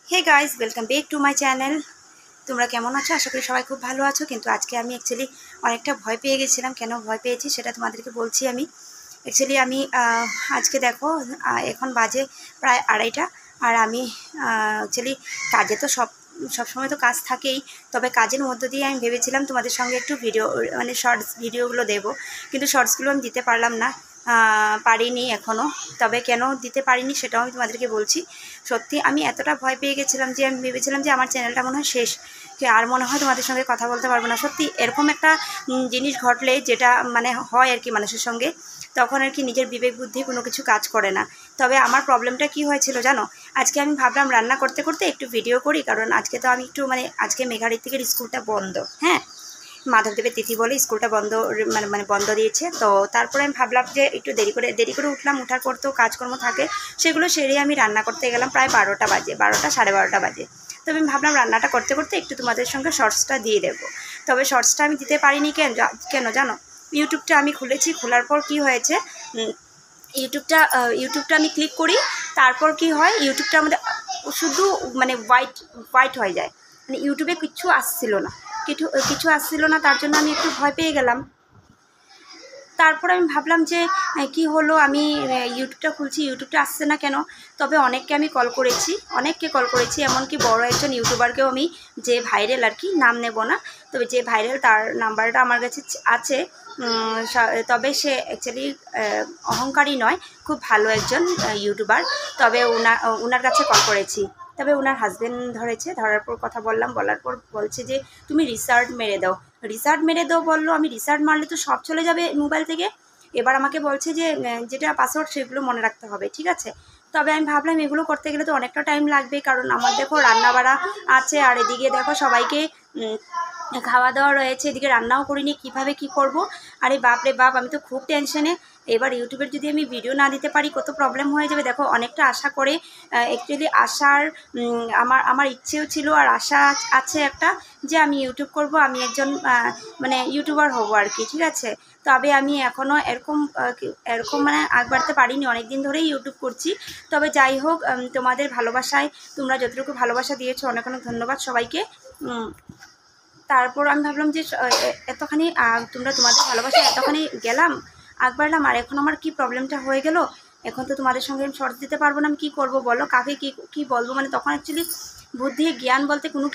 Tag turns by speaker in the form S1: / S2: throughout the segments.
S1: Hey guys, welcome back to my channel. তোমরা কেমন আছো? আশা করি সবাই খুব ভালো আছো। কিন্তু আজকে আমি অ্যাকচুয়ালি অনেকটা ভয় পেয়ে গেছিলাম। কেন ভয় পেয়েছি সেটা তোমাদেরকে বলছি। আমি আজকে দেখো, এখন বাজে প্রায় 2:30, আর আমি অ্যাকচুয়ালি কাজে তো সবসময় তো কাজ থাকেই। তবে কাজের মধ্য দিয়ে আমি ভেবেছিলাম তোমাদের সঙ্গে একটু ভিডিও, মানে শর্টস ভিডিওগুলো দেবো, কিন্তু শর্টসগুলো আমি দিতে পারলাম না, পারিনি এখনও। তবে কেন দিতে পারিনি সেটাও আমি তোমাদেরকে বলছি। সত্যি আমি এতটা ভয় পেয়ে গেছিলাম যে আমি ভেবেছিলাম যে আমার চ্যানেলটা মনে হয় শেষ, আর মনে হয় তোমাদের সঙ্গে কথা বলতে পারবো না। সত্যি এরকম একটা জিনিস ঘটলে, যেটা মানে হয় আর কি মানুষের সঙ্গে, তখন আর কি নিজের বিবেক বুদ্ধি কোনো কিছু কাজ করে না। তবে আমার প্রবলেমটা কি হয়েছিল জানো? আজকে আমি ভাবলাম রান্না করতে করতে একটু ভিডিও করি, কারণ আজকে তো আমি একটু আজকে মেঘাঋত্বিকের স্কুলটা বন্ধ। হ্যাঁ, মাধবদেবের তিথি বলে স্কুলটা বন্ধ, বন্ধ দিয়েছে। তো তারপরে আমি ভাবলাম যে একটু দেরি করে উঠলাম। উঠার পর তো কাজকর্ম থাকে, সেগুলো সেরে আমি রান্না করতে গেলাম। প্রায় 12টা বাজে, 12টা সাড়ে 12টা বাজে। তবে আমি ভাবলাম রান্নাটা করতে করতে একটু তোমাদের সঙ্গে শর্টসটা দিয়ে দেবো। তবে শর্টসটা আমি দিতে পারিনি। কেন জানো? ইউটিউবটা আমি খুলেছি, খোলার পর কি হয়েছে, ইউটিউবটা আমি ক্লিক করি। তারপর কি হয়, ইউটিউবটা আমাদের শুধু হোয়াইট হয়ে যায়। ইউটিউবে কিছু আসছিল না, কিছু আসছিল না। তার জন্য আমি একটু ভয় পেয়ে গেলাম। তারপর আমি ভাবলাম যে কি হলো, আমি ইউটিউবটা খুলছি, ইউটিউবটা আসছে না কেন। তবে অনেককে কল করেছি, এমনকি বড় একজন ইউটিউবারকেও আমি, যে ভাইরাল আর কি, নাম নেব না, তবে যে ভাইরাল তার নাম্বারটা আমার কাছে আছে। তবে সে অ্যাকচুয়ালি অহংকারী নয়, খুব ভালো একজন ইউটিউবার। তবে ওনার কাছে কল করেছি। তবে ওনার হাজব্যান্ড ধরার পর কথা বলার পর বলছে যে তুমি রিসার্চ মেরে দাও বললো। আমি রিসার্চ মারলে তো সব চলে যাবে মোবাইল থেকে। এবার আমাকে বলছে যে যেটা পাসওয়ার্ড সেগুলো মনে রাখতে হবে, ঠিক আছে। তবে আমি ভাবলাম এগুলো করতে গেলে তো অনেকটা টাইম লাগবে, কারণ আমার দেখো রান্না বাড়া আছে, আর এদিকে দেখো সবাইকে খাওয়া দাওয়া রয়েছে, এদিকে রান্নাও করিনি, কিভাবে কি করব। আরে বাপ রে বাপ, আমি তো খুব টেনশনে। এবার ইউটিউবের যদি আমি ভিডিও না দিতে পারি কত প্রবলেম হয়ে যাবে। দেখো অনেকটা আশা করে, অ্যাকচুয়ালি আমার ইচ্ছেও ছিল, আর আশা আছে একটা, যে আমি ইউটিউব করব, আমি একজন ইউটিউবার হব আর কি, ঠিক আছে। তবে আমি এখনও এরকম আগ বাড়তে পারিনি, অনেক দিন ধরেই ইউটিউব করছি। তবে যাই হোক, তোমাদের ভালোবাসায়, তোমরা যতটুকু ভালোবাসা দিয়েছো, অনেক অনেক ধন্যবাদ সবাইকে। তারপর আমি ভাবলাম যে এতখানি তোমাদের ভালোবাসায় এতখানি গেলাম, আগ বাড়লাম, আর এখন আমার কি প্রবলেমটা হয়ে গেল। এখন তো তোমাদের সঙ্গে আমি শর্টস দিতে পারবো না। আমি কী করবো বলো, কাকে কী বলবো? তখন অ্যাকচুয়ালি বুদ্ধি জ্ঞান বলতে কোনো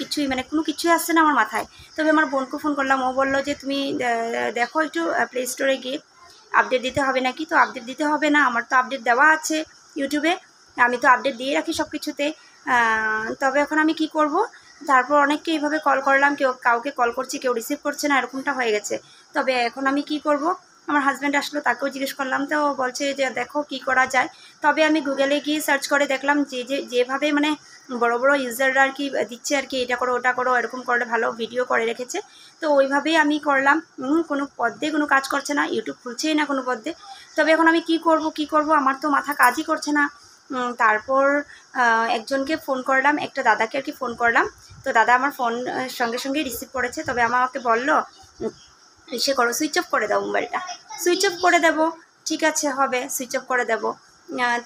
S1: কিছুই আসছে না আমার মাথায়। তবে আমার বোনকে ফোন করলাম, ও বললো যে তুমি দেখো একটু প্লে স্টোরে গিয়ে আপডেট দিতে হবে নাকি। তো আপডেট দিতে হবে না, আমার তো আপডেট দেওয়া আছে ইউটিউবে, আমি তো আপডেট দিয়ে রাখি সব কিছুতে। তবে এখন আমি কি করব? তারপর অনেককে এইভাবে কল করলাম, কাউকে কল করছি, কেউ রিসিভ করছে না, এরকমটা হয়ে গেছে। তবে এখন আমি কি করব? আমার হাজব্যান্ড আসলো, তাকেও জিজ্ঞেস করলাম, তো বলছে যে দেখো কি করা যায়। তবে আমি গুগলে গিয়ে সার্চ করে দেখলাম যেভাবে বড় বড় ইউজাররা আর কি দিচ্ছে আর কি, এটা করো ওটা করো, এরকম করলে ভালো ভিডিও করে রেখেছে। তো ওইভাবেই আমি করলাম। কোনো পদ্মে কোনো কাজ করছে না, ইউটিউব খুলছেই না কোনো পদ্মে। তবে এখন আমি কি করব, আমার তো মাথা কাজই করছে না। তারপর একজনকে ফোন করলাম, একটা দাদাকে আর কি ফোন করলাম। তো দাদা আমার ফোন সঙ্গে সঙ্গে রিসিভ করেছে। তবে আমাকে বললো সে করো, সুইচ অফ করে দাও মোবাইলটা। সুইচ অফ করে দেবো, ঠিক আছে, হবে, সুইচ অফ করে দেবো।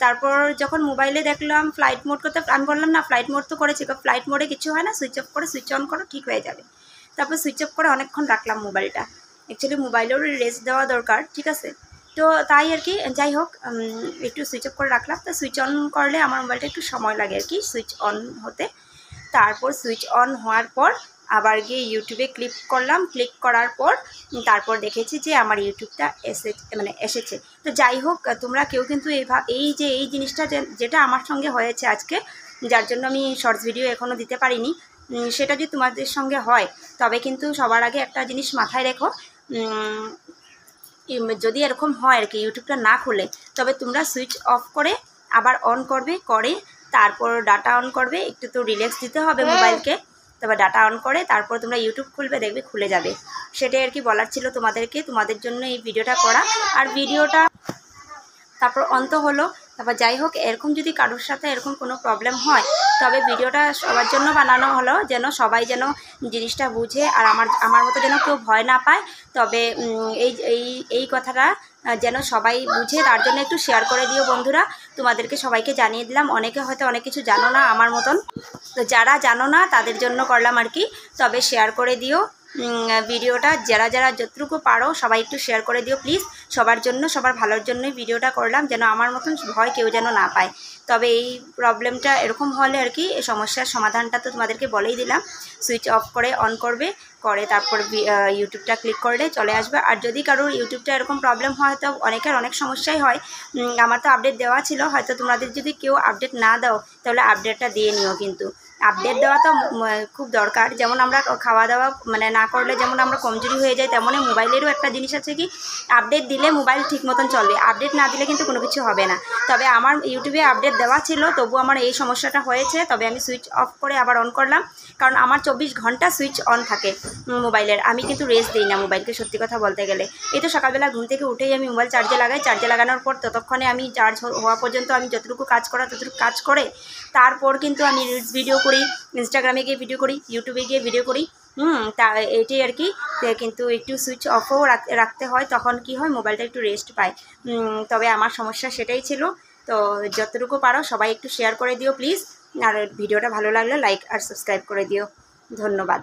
S1: তারপর যখন মোবাইলে দেখলাম ফ্লাইট মোড করতে, আমি বললাম না ফ্লাইট মোড তো করেছি, ফ্লাইট মোডে কিছু হয় না, সুইচ অফ করে সুইচ অন করো, ঠিক হয়ে যাবে। তারপর সুইচ অফ করে অনেকক্ষণ রাখলাম মোবাইলটা। অ্যাকচুয়ালি মোবাইলেরও রেস্ট দেওয়া দরকার, ঠিক আছে। তো তাই আর কি, যাই হোক, একটু সুইচ অফ করে রাখলাম। তো সুইচ অন করলে আমার মোবাইলটা একটু সময় লাগে আর কি সুইচ অন হতে। তারপর সুইচ অন হওয়ার পর আবার গিয়ে ইউটিউবে ক্লিক করার পর তারপর দেখেছি যে আমার ইউটিউবটা এসেছে। তো যাই হোক, তোমরা কেউ কিন্তু এই জিনিসটা যেটা আমার সঙ্গে হয়েছে আজকে, যার জন্য আমি শর্টস ভিডিও এখনও দিতে পারিনি, সেটা যদি তোমাদের সঙ্গে হয়, তবে কিন্তু সবার আগে একটা জিনিস মাথায় রেখো, যদি এরকম হয় আর কি ইউটিউবটা না খুলে, তবে তোমরা সুইচ অফ করে আবার অন করে তারপর ডাটা অন করবে। একটু তো রিল্যাক্স দিতে হবে মোবাইলকে। তবে ডাটা অন করে তারপর তোমরা ইউটিউব খুলবে, দেখবে খুলে যাবে। সেটাই আর কি বলার ছিল তোমাদেরকে, তোমাদের জন্য এই ভিডিওটা করা। আর ভিডিওটা তারপর অন্ত হলো। তারপর যাই হোক, এরকম যদি কারোর সাথে এরকম কোনো প্রবলেম হয়, তবে ভিডিওটা সবার জন্য বানানো হলো, যেন সবাই যেন জিনিসটা বুঝে, আর আমার মতো যেন কেউ ভয় না পায়। তবে এই কথাটা যেন সবাই বুঝে, তার জন্য একটু শেয়ার করে দিও বন্ধুরা। তোমাদেরকে সবাইকে জানিয়ে দিলাম, অনেকে হয়তো অনেক কিছু জানো না আমার মতন, তো যারা জানো না তাদের জন্য করলাম আর কি। তবে শেয়ার করে দিও ভিডিওটা, যারা যারা যতটুকু পারো সবাই একটু শেয়ার করে দিও প্লিজ। সবার জন্য, সবার ভালোর জন্যই ভিডিওটা করলাম, যেন আমার মতন ভয় কেউ যেন না পায়। তবে এই প্রবলেমটা এরকম হলে আর কি, এই সমস্যার সমাধানটা তো তোমাদেরকে বলেই দিলাম। সুইচ অফ করে অন করবে, করে তারপর ইউটিউবটা ক্লিক করলে চলে আসবে। আর যদি কারোর ইউটিউবটা এরকম প্রবলেম হয়, তো অনেকের অনেক সমস্যাই হয়। আমার তো আপডেট দেওয়া ছিল, হয়তো তোমাদের যদি কেউ আপডেট না দাও তাহলে আপডেটটা দিয়ে নিও। কিন্তু আপডেট দেওয়া তো খুব দরকার। যেমন আমরা খাওয়া দাওয়া মানে না করলে যেমন আমরা কমজোরি হয়ে যাই, তেমনই মোবাইলেরও একটা জিনিস আছে কি, আপডেট দিলে মোবাইল ঠিক মতন চলবে, আপডেট না দিলে কিন্তু কোনো কিছু হবে না। তবে আমার ইউটিউবে আপডেট দেওয়া ছিল, তবু আমার এই সমস্যাটা হয়েছে। তবে আমি সুইচ অফ করে আবার অন করলাম, কারণ আমার 24 ঘন্টা সুইচ অন থাকে মোবাইলের। আমি কিন্তু রেস্ট দিই না মোবাইলকে, সত্যি কথা বলতে গেলে। এই তো সকালবেলা ঘুম থেকে উঠেই আমি মোবাইল চার্জে লাগাই, চার্জে লাগানোর পর ততক্ষণে আমি চার্জ হওয়া পর্যন্ত আমি যতটুকু কাজ করা ততটুকু কাজ করে তারপর কিন্তু আমি রিলস ভিডিও করি, ইনস্টাগ্রামে গিয়ে ভিডিও করি, ইউটিউবে গিয়ে ভিডিও করি। তা এটাই আর কি। কিন্তু একটু সুইচ অফও রাখতে হয়, তখন কি হয় মোবাইলটা একটু রেস্ট পায়। তবে আমার সমস্যা সেটাই ছিল। তো যতটুকু পারো সবাই একটু শেয়ার করে দিও প্লিজ। আর ভিডিওটা ভালো লাগলে লাইক আর সাবস্ক্রাইব করে দিও। ধন্যবাদ।